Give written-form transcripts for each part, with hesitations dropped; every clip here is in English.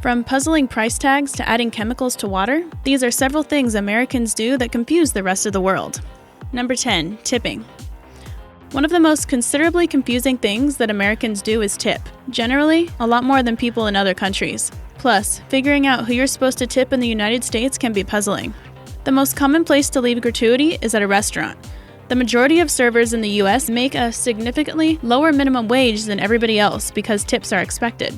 From puzzling price tags to adding chemicals to water, these are several things Americans do that confuse the rest of the world. Number 10. Tipping. One of the most considerably confusing things that Americans do is tip. Generally, a lot more than people in other countries. Plus, figuring out who you're supposed to tip in the United States can be puzzling. The most common place to leave gratuity is at a restaurant. The majority of servers in the US make a significantly lower minimum wage than everybody else because tips are expected.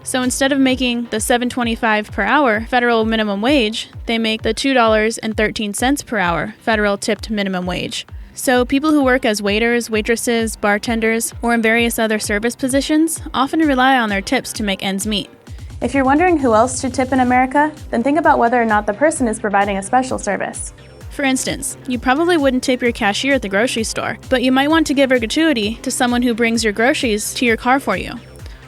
So instead of making the $7.25 per hour federal minimum wage, they make the $2.13 per hour federal tipped minimum wage. So people who work as waiters, waitresses, bartenders, or in various other service positions often rely on their tips to make ends meet. If you're wondering who else should tip in America, then think about whether or not the person is providing a special service. For instance, you probably wouldn't tip your cashier at the grocery store, but you might want to give a gratuity to someone who brings your groceries to your car for you.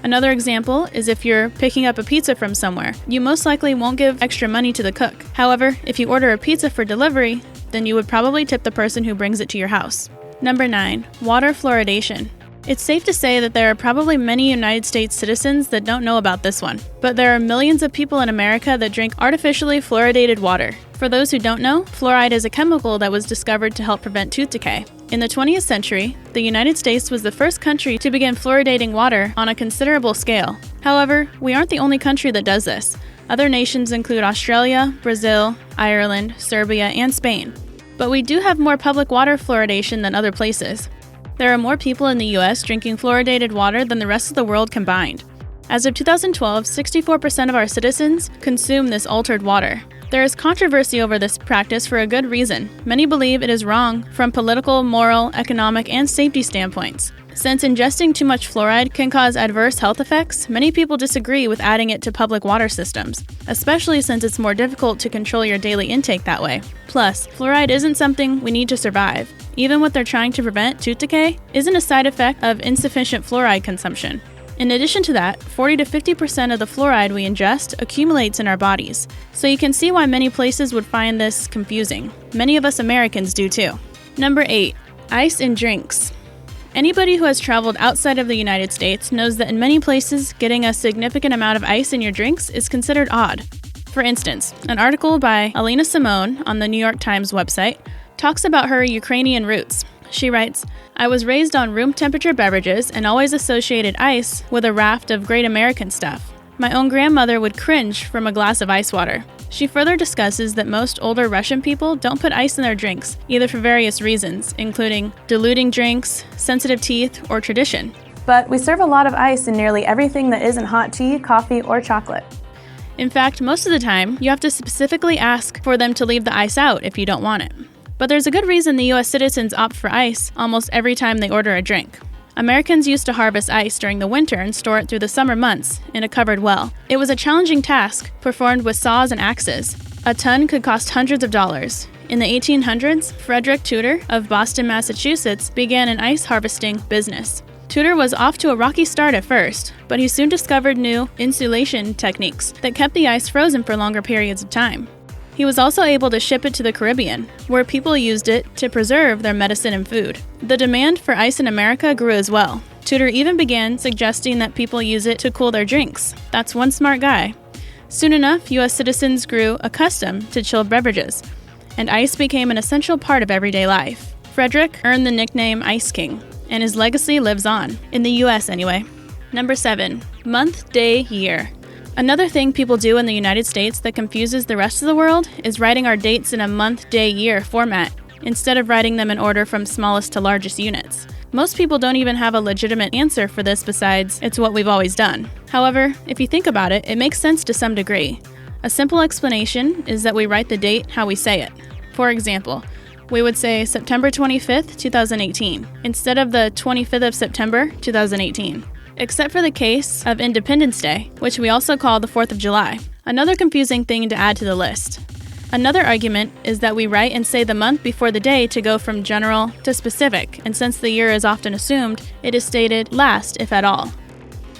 Another example is if you're picking up a pizza from somewhere, you most likely won't give extra money to the cook. However, if you order a pizza for delivery, then you would probably tip the person who brings it to your house. Number 9. Water fluoridation. It's safe to say that there are probably many United States citizens that don't know about this one, but there are millions of people in America that drink artificially fluoridated water. For those who don't know, fluoride is a chemical that was discovered to help prevent tooth decay. In the 20th century, the United States was the first country to begin fluoridating water on a considerable scale. However, we aren't the only country that does this. Other nations include Australia, Brazil, Ireland, Serbia, and Spain. But we do have more public water fluoridation than other places. There are more people in the US drinking fluoridated water than the rest of the world combined. As of 2012, 64% of our citizens consume this altered water. There is controversy over this practice for a good reason. Many believe it is wrong from political, moral, economic, and safety standpoints. Since ingesting too much fluoride can cause adverse health effects, many people disagree with adding it to public water systems, especially since it's more difficult to control your daily intake that way. Plus, fluoride isn't something we need to survive. Even what they're trying to prevent, tooth decay, isn't a side effect of insufficient fluoride consumption. In addition to that, 40 to 50% of the fluoride we ingest accumulates in our bodies. So you can see why many places would find this confusing. Many of us Americans do too. Number 8. Ice in drinks. Anybody who has traveled outside of the United States knows that in many places, getting a significant amount of ice in your drinks is considered odd. For instance, an article by Alina Simone on the New York Times website talks about her Ukrainian roots. She writes, "I was raised on room temperature beverages and always associated ice with a raft of great American stuff. My own grandmother would cringe from a glass of ice water." She further discusses that most older Russian people don't put ice in their drinks, either for various reasons, including diluting drinks, sensitive teeth, or tradition. But we serve a lot of ice in nearly everything that isn't hot tea, coffee, or chocolate. In fact, most of the time, you have to specifically ask for them to leave the ice out if you don't want it. But there's a good reason the US citizens opt for ice almost every time they order a drink. Americans used to harvest ice during the winter and store it through the summer months in a covered well. It was a challenging task, performed with saws and axes. A ton could cost hundreds of dollars. In the 1800s, Frederick Tudor of Boston, Massachusetts, began an ice harvesting business. Tudor was off to a rocky start at first, but he soon discovered new insulation techniques that kept the ice frozen for longer periods of time. He was also able to ship it to the Caribbean, where people used it to preserve their medicine and food. The demand for ice in America grew as well. Tudor even began suggesting that people use it to cool their drinks. That's one smart guy. Soon enough, U.S. citizens grew accustomed to chilled beverages, and ice became an essential part of everyday life. Frederick earned the nickname Ice King, and his legacy lives on, in the U.S. anyway. Number 7. Month, day, year. Another thing people do in the United States that confuses the rest of the world is writing our dates in a month, day, year format, instead of writing them in order from smallest to largest units. Most people don't even have a legitimate answer for this besides, it's what we've always done. However, if you think about it, it makes sense to some degree. A simple explanation is that we write the date how we say it. For example, we would say September 25th, 2018, instead of the 25th of September, 2018. Except for the case of Independence Day, which we also call the 4th of July. Another confusing thing to add to the list. Another argument is that we write and say the month before the day to go from general to specific, and since the year is often assumed, it is stated last, if at all.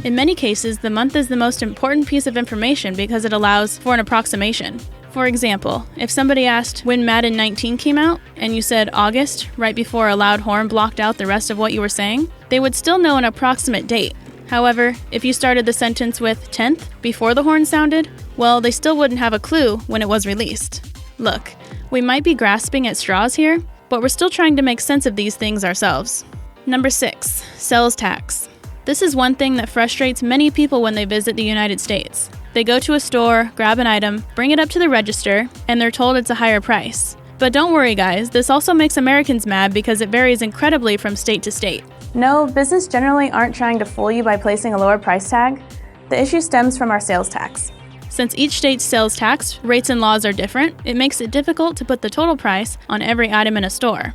In many cases, the month is the most important piece of information because it allows for an approximation. For example, if somebody asked when Madden 19 came out, and you said August right before a loud horn blocked out the rest of what you were saying, they would still know an approximate date. However, if you started the sentence with 10th before the horn sounded, well, they still wouldn't have a clue when it was released. Look, we might be grasping at straws here, but we're still trying to make sense of these things ourselves. Number 6. Sales tax. This is one thing that frustrates many people when they visit the United States. They go to a store, grab an item, bring it up to the register, and they're told it's a higher price. But don't worry guys, this also makes Americans mad because it varies incredibly from state to state. No, business generally aren't trying to fool you by placing a lower price tag. The issue stems from our sales tax. Since each state's sales tax rates and laws are different, it makes it difficult to put the total price on every item in a store.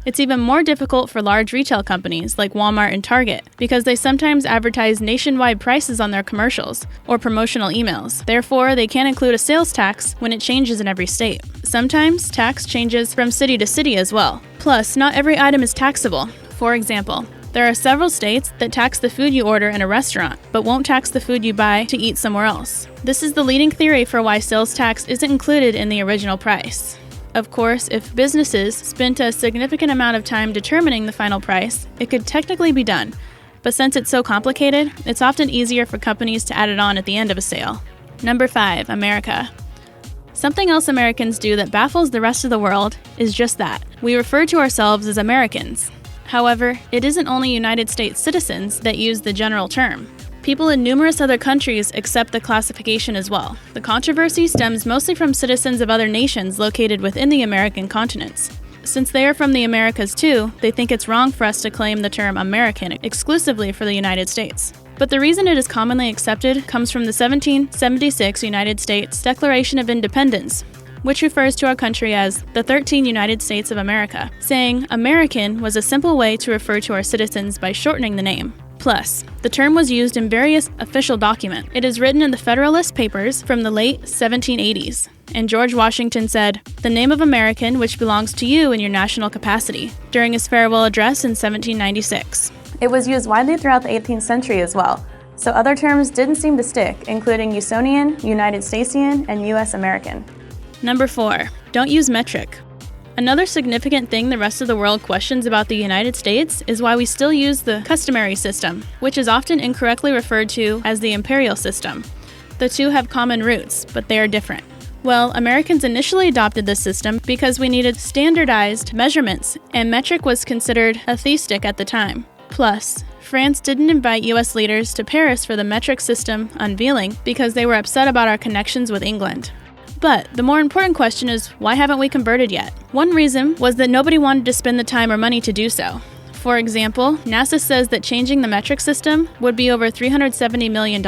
It's even more difficult for large retail companies like Walmart and Target because they sometimes advertise nationwide prices on their commercials or promotional emails. Therefore, they can't include a sales tax when it changes in every state. Sometimes, tax changes from city to city as well. Plus, not every item is taxable. For example, there are several states that tax the food you order in a restaurant, but won't tax the food you buy to eat somewhere else. This is the leading theory for why sales tax isn't included in the original price. Of course, if businesses spent a significant amount of time determining the final price, it could technically be done. But since it's so complicated, it's often easier for companies to add it on at the end of a sale. Number 5. America. Something else Americans do that baffles the rest of the world is just that. We refer to ourselves as Americans. However, it isn't only United States citizens that use the general term. People in numerous other countries accept the classification as well. The controversy stems mostly from citizens of other nations located within the American continents. Since they are from the Americas too, they think it's wrong for us to claim the term American exclusively for the United States. But the reason it is commonly accepted comes from the 1776 United States Declaration of Independence, which refers to our country as the 13 United States of America, saying American was a simple way to refer to our citizens by shortening the name. Plus, the term was used in various official documents. It is written in the Federalist Papers from the late 1780s, and George Washington said, "The name of American which belongs to you in your national capacity," during his farewell address in 1796. It was used widely throughout the 18th century as well, so other terms didn't seem to stick, including Usonian, United Statesian, and U.S. American. Number 4. Don't use metric. Another significant thing the rest of the world questions about the United States is why we still use the customary system, which is often incorrectly referred to as the imperial system. The two have common roots, but they are different. Well, Americans initially adopted this system because we needed standardized measurements, and metric was considered atheistic at the time. Plus, France didn't invite US leaders to Paris for the metric system unveiling because they were upset about our connections with England. But the more important question is, why haven't we converted yet? One reason was that nobody wanted to spend the time or money to do so. For example, NASA says that changing the metric system would be over $370 million.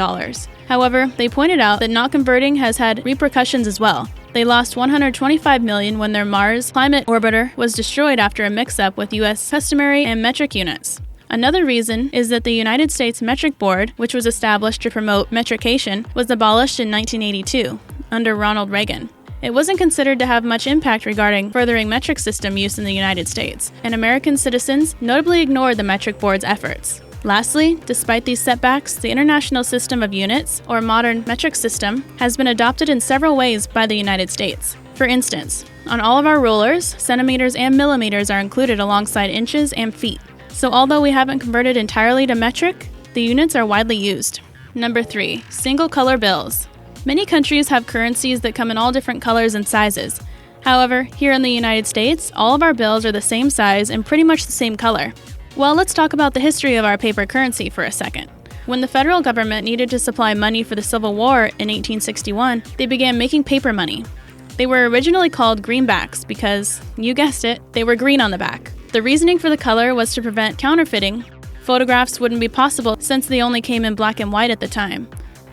However, they pointed out that not converting has had repercussions as well. They lost $125 million when their Mars climate orbiter was destroyed after a mix-up with US customary and metric units. Another reason is that the United States Metric Board, which was established to promote metrication, was abolished in 1982, under Ronald Reagan. It wasn't considered to have much impact regarding furthering metric system use in the United States, and American citizens notably ignored the Metric Board's efforts. Lastly, despite these setbacks, the International System of Units, or modern metric system, has been adopted in several ways by the United States. For instance, on all of our rulers, centimeters and millimeters are included alongside inches and feet. So although we haven't converted entirely to metric, the units are widely used. Number 3. Single color bills. Many countries have currencies that come in all different colors and sizes. However, here in the United States, all of our bills are the same size and pretty much the same color. Well, let's talk about the history of our paper currency for a second. When the federal government needed to supply money for the Civil War in 1861, they began making paper money. They were originally called greenbacks because, you guessed it, they were green on the back. The reasoning for the color was to prevent counterfeiting. Photographs wouldn't be possible since they only came in black and white at the time.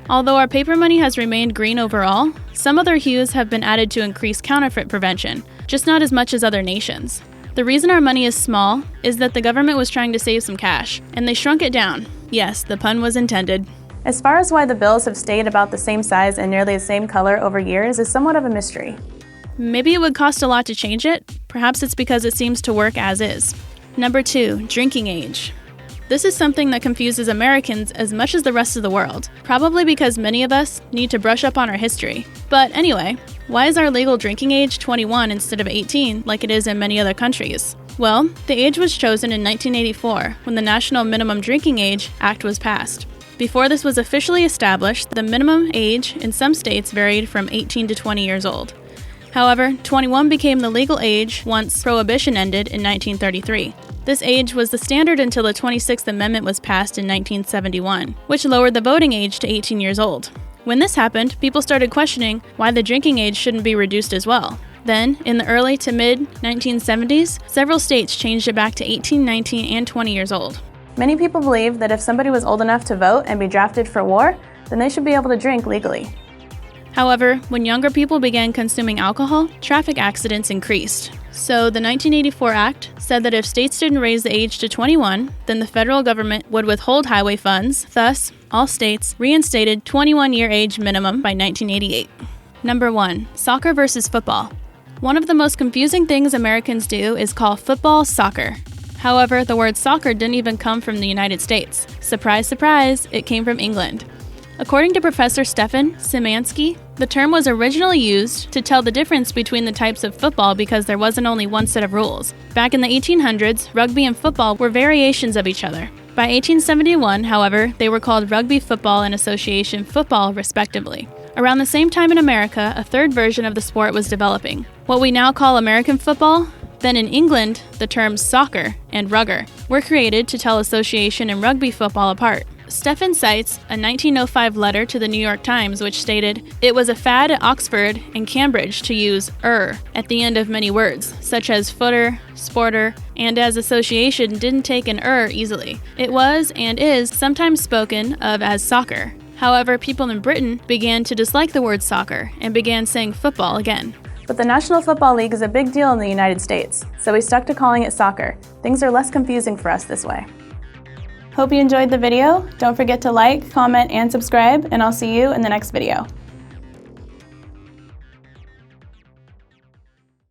Although our paper money has remained green overall, some other hues have been added to increase counterfeit prevention, just not as much as other nations. The reason our money is small is that the government was trying to save some cash, and they shrunk it down. Yes, the pun was intended. As far as why the bills have stayed about the same size and nearly the same color over years is somewhat of a mystery. Maybe it would cost a lot to change it. Perhaps it's because it seems to work as is. Number 2, drinking age. This is something that confuses Americans as much as the rest of the world, probably because many of us need to brush up on our history. But anyway, why is our legal drinking age 21 instead of 18 like it is in many other countries? Well, the age was chosen in 1984 when the National Minimum Drinking Age Act was passed. Before this was officially established, the minimum age in some states varied from 18 to 20 years old. However, 21 became the legal age once Prohibition ended in 1933. This age was the standard until the 26th Amendment was passed in 1971, which lowered the voting age to 18 years old. When this happened, people started questioning why the drinking age shouldn't be reduced as well. Then, in the early to mid-1970s, several states changed it back to 18, 19, and 20 years old. Many people believe that if somebody was old enough to vote and be drafted for war, then they should be able to drink legally. However, when younger people began consuming alcohol, traffic accidents increased. So the 1984 Act said that if states didn't raise the age to 21, then the federal government would withhold highway funds. Thus, all states reinstated 21-year age minimum by 1988. Number 1. Soccer versus football. One of the most confusing things Americans do is call football soccer. However, the word soccer didn't even come from the United States. Surprise, surprise, it came from England. According to Professor Stefan Szymanski, the term was originally used to tell the difference between the types of football because there wasn't only one set of rules. Back in the 1800s, rugby and football were variations of each other. By 1871, however, they were called Rugby Football and Association Football, respectively. Around the same time in America, a third version of the sport was developing, what we now call American football. Then in England, the terms soccer and rugger were created to tell association and rugby football apart. Stefan cites a 1905 letter to the New York Times which stated, "It was a fad at Oxford and Cambridge to use at the end of many words, such as footer, sporter, and as association didn't take an easily. It was and is sometimes spoken of as soccer." However, people in Britain began to dislike the word soccer and began saying football again. But the National Football League is a big deal in the United States, so we stuck to calling it soccer. Things are less confusing for us this way. Hope you enjoyed the video. Don't forget to like, comment, and subscribe, and I'll see you in the next video.